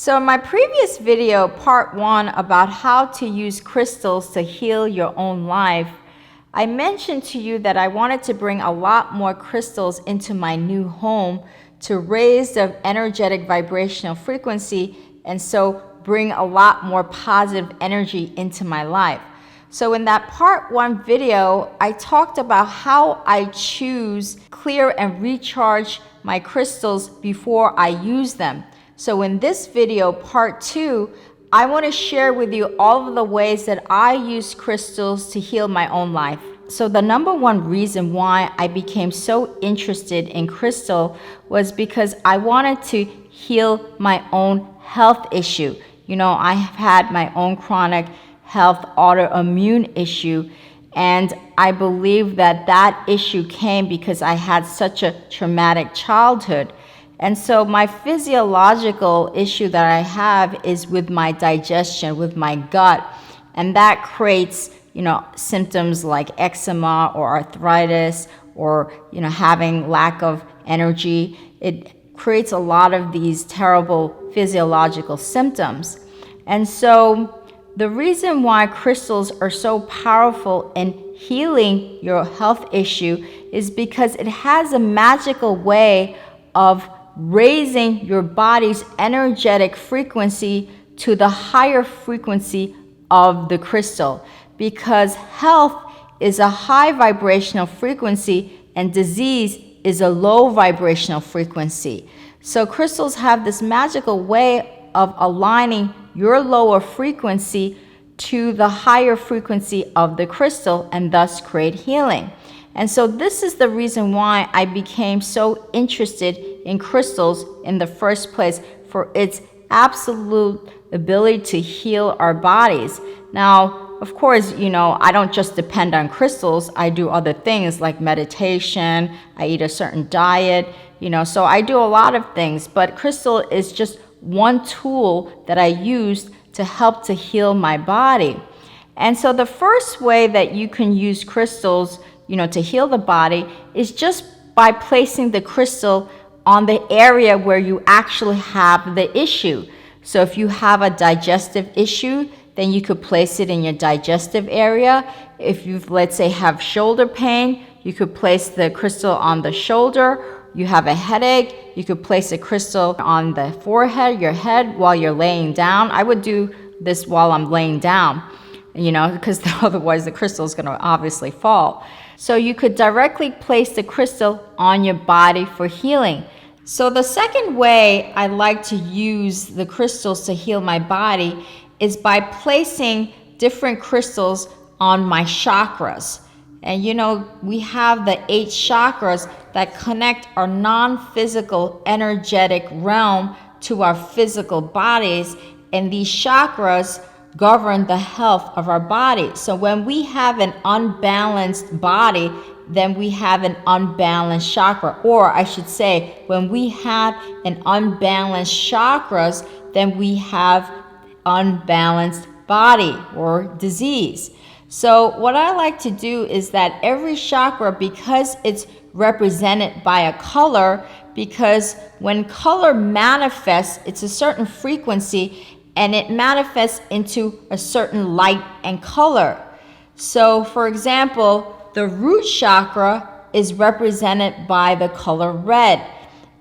So in my previous video, part 1, about how to use crystals to heal your own life, I mentioned to you that I wanted to bring a lot more crystals into my new home to raise the energetic vibrational frequency and so bring a lot more positive energy into my life. So in that part 1 video, I talked about how I choose, clear, and recharge my crystals before I use them. So in this video, part 2, I want to share with you all of the ways that I use crystals to heal my own life. So the number one reason why I became so interested in crystal was because I wanted to heal my own health issue. You know, I have had my own chronic health autoimmune issue, and I believe that that issue came because I had such a traumatic childhood. And so my physiological issue that I have is with my digestion, with my gut, and that creates, symptoms like eczema or arthritis or, having lack of energy. It creates a lot of these terrible physiological symptoms. And so the reason why crystals are so powerful in healing your health issue is because it has a magical way of raising your body's energetic frequency to the higher frequency of the crystal, because health is a high vibrational frequency and disease is a low vibrational frequency. So crystals have this magical way of aligning your lower frequency to the higher frequency of the crystal and thus create healing. And so this is the reason why I became so interested in crystals in the first place, for its absolute ability to heal our bodies. Now, of course, I don't just depend on crystals. I do other things like meditation. I eat a certain diet, so I do a lot of things. But crystal is just one tool that I use to help to heal my body. And so the first way that you can use crystals to heal the body is just by placing the crystal on the area where you actually have the issue. So if you have a digestive issue, then you could place it in your digestive area. If you, let's say, have shoulder pain, you could place the crystal on the shoulder. You have a headache, you could place a crystal on the forehead, your head, while you're laying down. I would do this while I'm laying down, because otherwise the crystal is going to obviously fall. So you could directly place the crystal on your body for healing. So the second way I like to use the crystals to heal my body is by placing different crystals on my chakras. And we have the 8 chakras that connect our non-physical energetic realm to our physical bodies, and these chakras govern the health of our body. So when we have an unbalanced body, then we have an unbalanced chakra. Or I should say, when we have an unbalanced chakras, then we have unbalanced body or disease. So what I like to do is that every chakra, because it's represented by a color, because when color manifests, it's a certain frequency, and it manifests into a certain light and color. So for example, the root chakra is represented by the color red,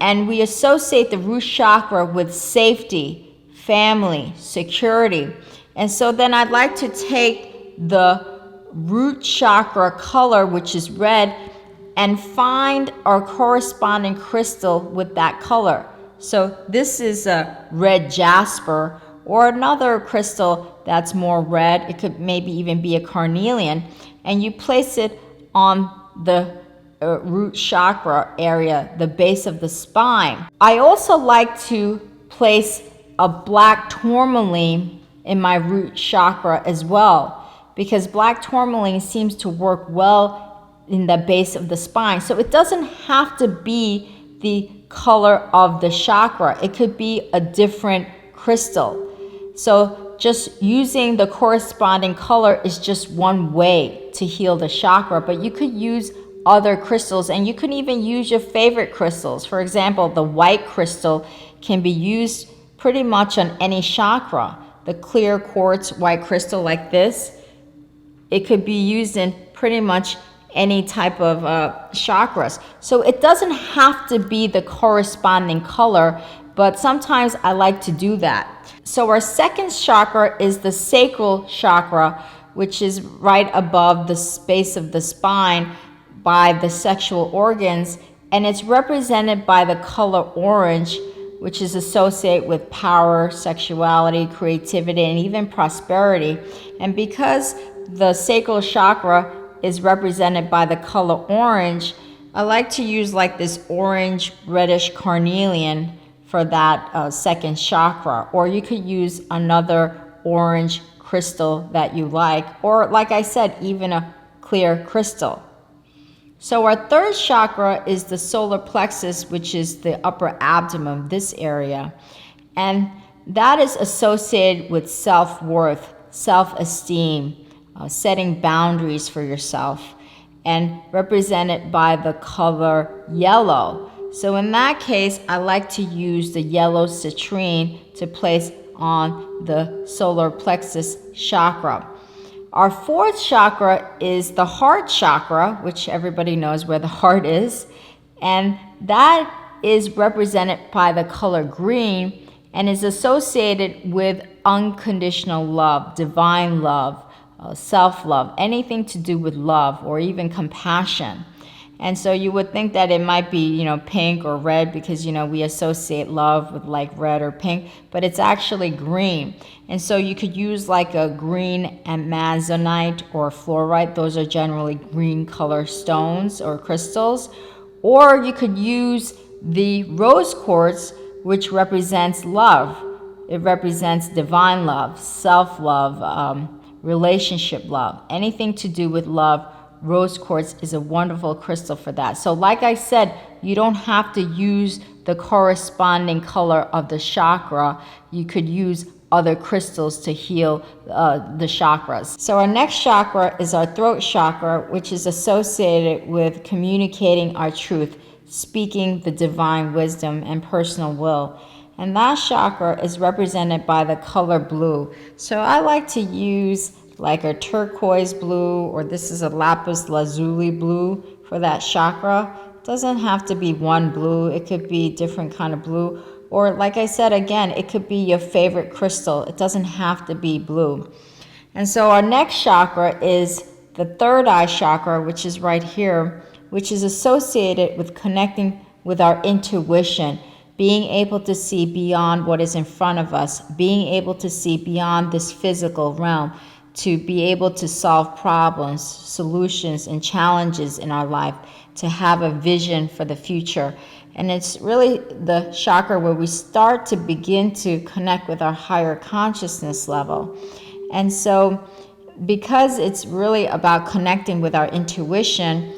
and we associate the root chakra with safety, family, security. And so then I'd like to take the root chakra color, which is red, and find our corresponding crystal with that color. So this is a red jasper, or another crystal that's more red. It could maybe even be a carnelian, and you place it on the root chakra area, the base of the spine. I also like to place a black tourmaline in my root chakra as well, because black tourmaline seems to work well in the base of the spine. So it doesn't have to be the color of the chakra. It could be a different crystal. So just using the corresponding color is just one way to heal the chakra, but you could use other crystals, and you can even use your favorite crystals. For example, the white crystal can be used pretty much on any chakra. The clear quartz white crystal like this, it could be used in pretty much any type of chakras. So it doesn't have to be the corresponding color, but sometimes I like to do that. So our second chakra is the sacral chakra, which is right above the base of the spine by the sexual organs, and it's represented by the color orange, which is associated with power, sexuality, creativity, and even prosperity. And because the sacral chakra is represented by the color orange, I like to use like this orange reddish carnelian for that second chakra, or you could use another orange crystal that you like, or like I said, even a clear crystal. So our third chakra is the solar plexus, which is the upper abdomen, this area. And that is associated with self-worth, self-esteem, setting boundaries for yourself, and represented by the color yellow. So in that case, I like to use the yellow citrine to place on the solar plexus chakra. Our fourth chakra is the heart chakra, which everybody knows where the heart is, and that is represented by the color green and is associated with unconditional love, divine love, self-love, anything to do with love or even compassion. And so you would think that it might be, pink or red because, we associate love with like red or pink, but it's actually green. And so you could use like a green amazonite or fluorite. Those are generally green color stones or crystals. Or you could use the rose quartz, which represents love. It represents divine love, self-love, relationship love, anything to do with love. Rose quartz is a wonderful crystal for that. So like I said, you don't have to use the corresponding color of the chakra. You could use other crystals to heal the chakras. So our next chakra is our throat chakra, which is associated with communicating our truth, speaking the divine wisdom and personal will. And that chakra is represented by the color blue. So I like to use like a turquoise blue, or this is a lapis lazuli blue for that chakra. It doesn't have to be one blue. It could be different kind of blue. Or like I said, again, it could be your favorite crystal. It doesn't have to be blue. And so our next chakra is the third eye chakra, which is right here, which is associated with connecting with our intuition, being able to see beyond what is in front of us, being able to see beyond this physical realm, to be able to solve problems, solutions, and challenges in our life, to have a vision for the future. And it's really the chakra where we start to begin to connect with our higher consciousness level. And so because it's really about connecting with our intuition,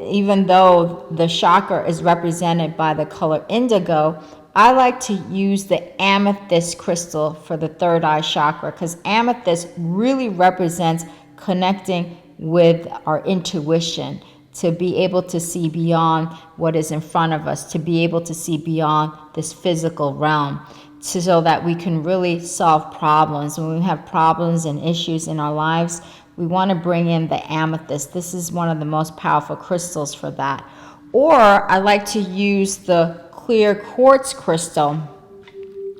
even though the chakra is represented by the color indigo, I like to use the amethyst crystal for the third eye chakra, because amethyst really represents connecting with our intuition, to be able to see beyond what is in front of us, to be able to see beyond this physical realm, so that we can really solve problems. When we have problems and issues in our lives, we want to bring in the amethyst. This is one of the most powerful crystals for that. Or I like to use the clear quartz crystal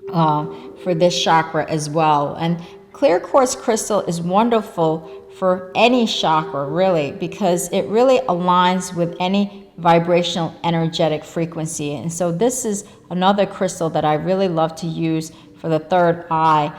for this chakra as well. And clear quartz crystal is wonderful for any chakra, really, because it really aligns with any vibrational energetic frequency. And so this is another crystal that I really love to use for the third eye.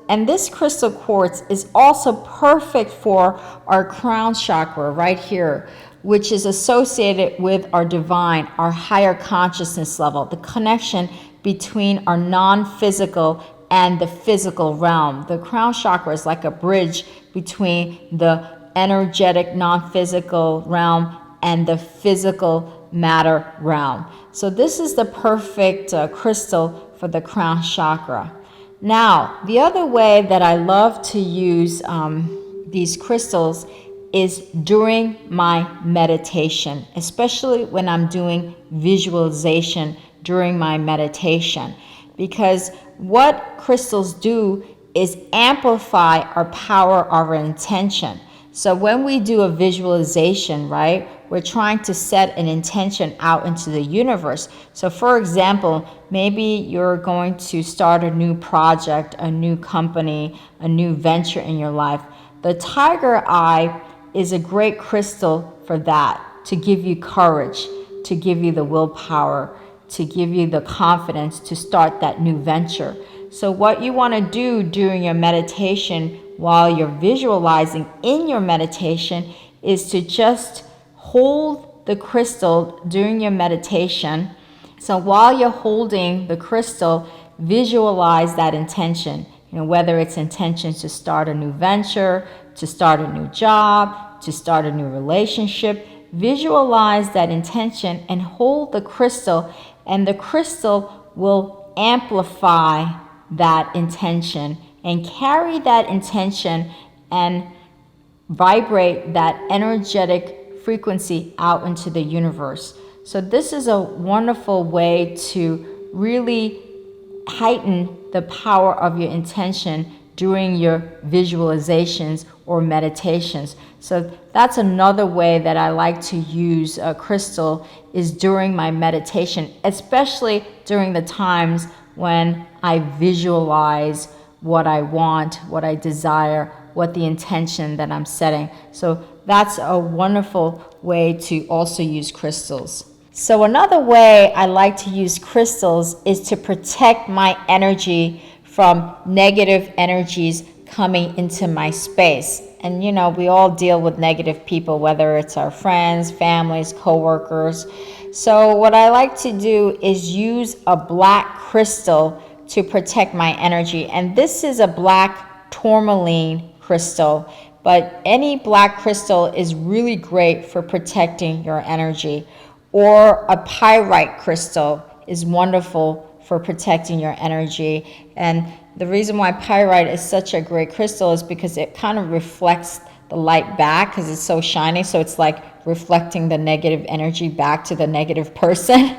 And this crystal quartz is also perfect for our crown chakra right here, which is associated with our divine, our higher consciousness level, the connection between our non-physical and the physical realm. The crown chakra is like a bridge between the energetic non-physical realm and the physical matter realm. So this is the perfect crystal for the crown chakra. Now, the other way that I love to use these crystals is during my meditation, especially when I'm doing visualization during my meditation. because what crystals do is amplify our power of our intention. So when we do a visualization, right, we're trying to set an intention out into the universe. So for example, maybe you're going to start a new project, a new company, a new venture in your life. The tiger eye is a great crystal for that, to give you courage, to give you the willpower, to give you the confidence to start that new venture. So what you want to do during your meditation while you're visualizing in your meditation is to just hold the crystal during your meditation. So while you're holding the crystal, visualize that intention. Whether it's intention to start a new venture, to start a new job, to start a new relationship, visualize that intention and hold the crystal, and the crystal will amplify that intention and carry that intention and vibrate that energetic frequency out into the universe. So this is a wonderful way to really heighten the power of your intention during your visualizations or meditations. So that's another way that I like to use a crystal, is during my meditation, especially during the times when I visualize what I want, what I desire, what the intention that I'm setting. So that's a wonderful way to also use crystals. So another way I like to use crystals is to protect my energy from negative energies coming into my space. And we all deal with negative people, whether it's our friends, families, coworkers. So what I like to do is use a black crystal to protect my energy. And this is a black tourmaline crystal, but any black crystal is really great for protecting your energy. Or a pyrite crystal is wonderful for protecting your energy. And the reason why pyrite is such a great crystal is because it kind of reflects the light back, because it's so shiny. So it's like reflecting the negative energy back to the negative person.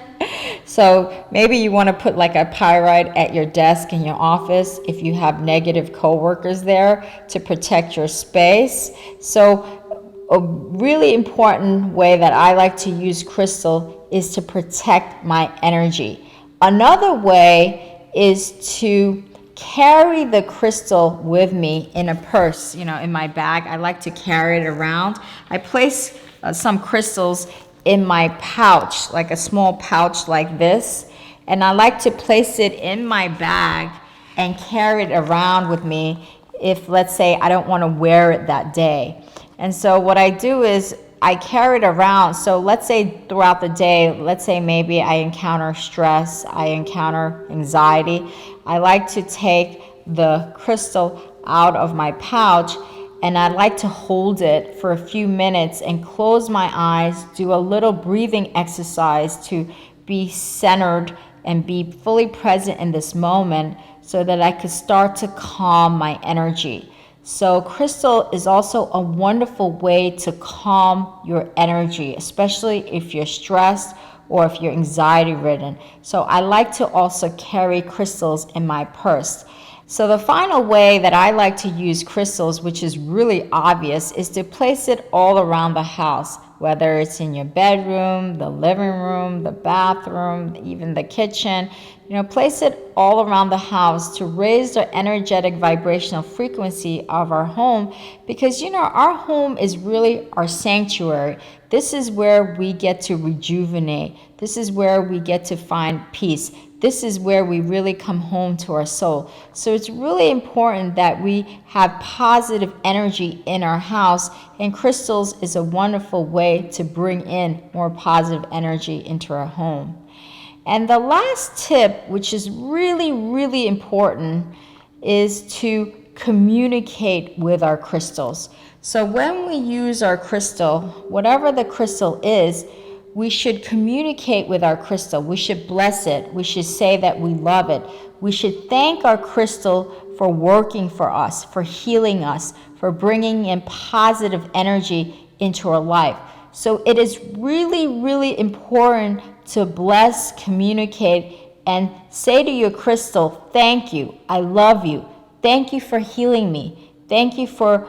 So maybe you want to put like a pyrite at your desk in your office if you have negative coworkers there, to protect your space. So a really important way that I like to use crystal is to protect my energy. Another way is to carry the crystal with me in a purse, in my bag. I like to carry it around. I place some crystals in my pouch, like a small pouch like this, and I like to place it in my bag and carry it around with me if, let's say, I don't want to wear it that day. And so what I do is I carry it around. So let's say throughout the day, let's say maybe I encounter stress, I encounter anxiety. I like to take the crystal out of my pouch, and I like to hold it for a few minutes and close my eyes, do a little breathing exercise to be centered and be fully present in this moment, so that I could start to calm my energy. So crystal is also a wonderful way to calm your energy, especially if you're stressed or if you're anxiety ridden. So I like to also carry crystals in my purse. So the final way that I like to use crystals, which is really obvious, is to place it all around the house, whether it's in your bedroom, the living room, the bathroom, even the kitchen. Place it all around the house to raise the energetic vibrational frequency of our home, because our home is really our sanctuary. This is where we get to rejuvenate. This is where we get to find peace. This is where we really come home to our soul. So it's really important that we have positive energy in our house, and crystals is a wonderful way to bring in more positive energy into our home. And the last tip, which is really, really important, is to communicate with our crystals. So when we use our crystal, whatever the crystal is, we should communicate with our crystal. We should bless it. We should say that we love it. We should thank our crystal for working for us, for healing us, for bringing in positive energy into our life. So it is really, really important to bless, communicate, and say to your crystal, thank you, I love you, thank you for healing me, thank you for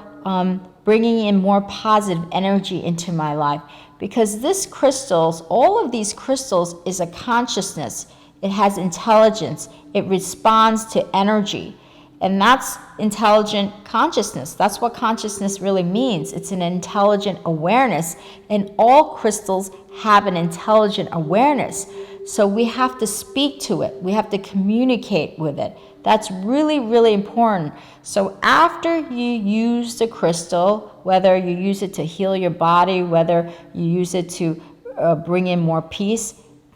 bringing in more positive energy into my life. Because this crystals, all of these crystals is a consciousness. It has intelligence. It responds to energy. And that's intelligent consciousness. That's what consciousness really means. It's an intelligent awareness. And all crystals have an intelligent awareness. So we have to speak to it. We have to communicate with it. That's really, really important. So after you use the crystal, whether you use it to heal your body, whether you use it to bring in more peace,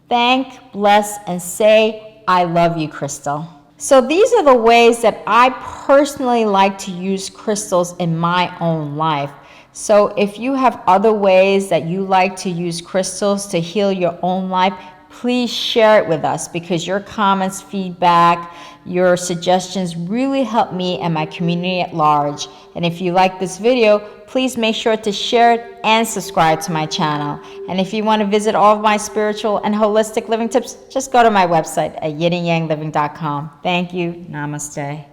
thank, bless, and say, I love you, crystal. So these are the ways that I personally like to use crystals in my own life. So if you have other ways that you like to use crystals to heal your own life, please share it with us, because your comments, feedback, your suggestions really help me and my community at large. And if you like this video, please make sure to share it and subscribe to my channel. And if you want to visit all of my spiritual and holistic living tips, just go to my website at yinandyangliving.com. Thank you. Namaste.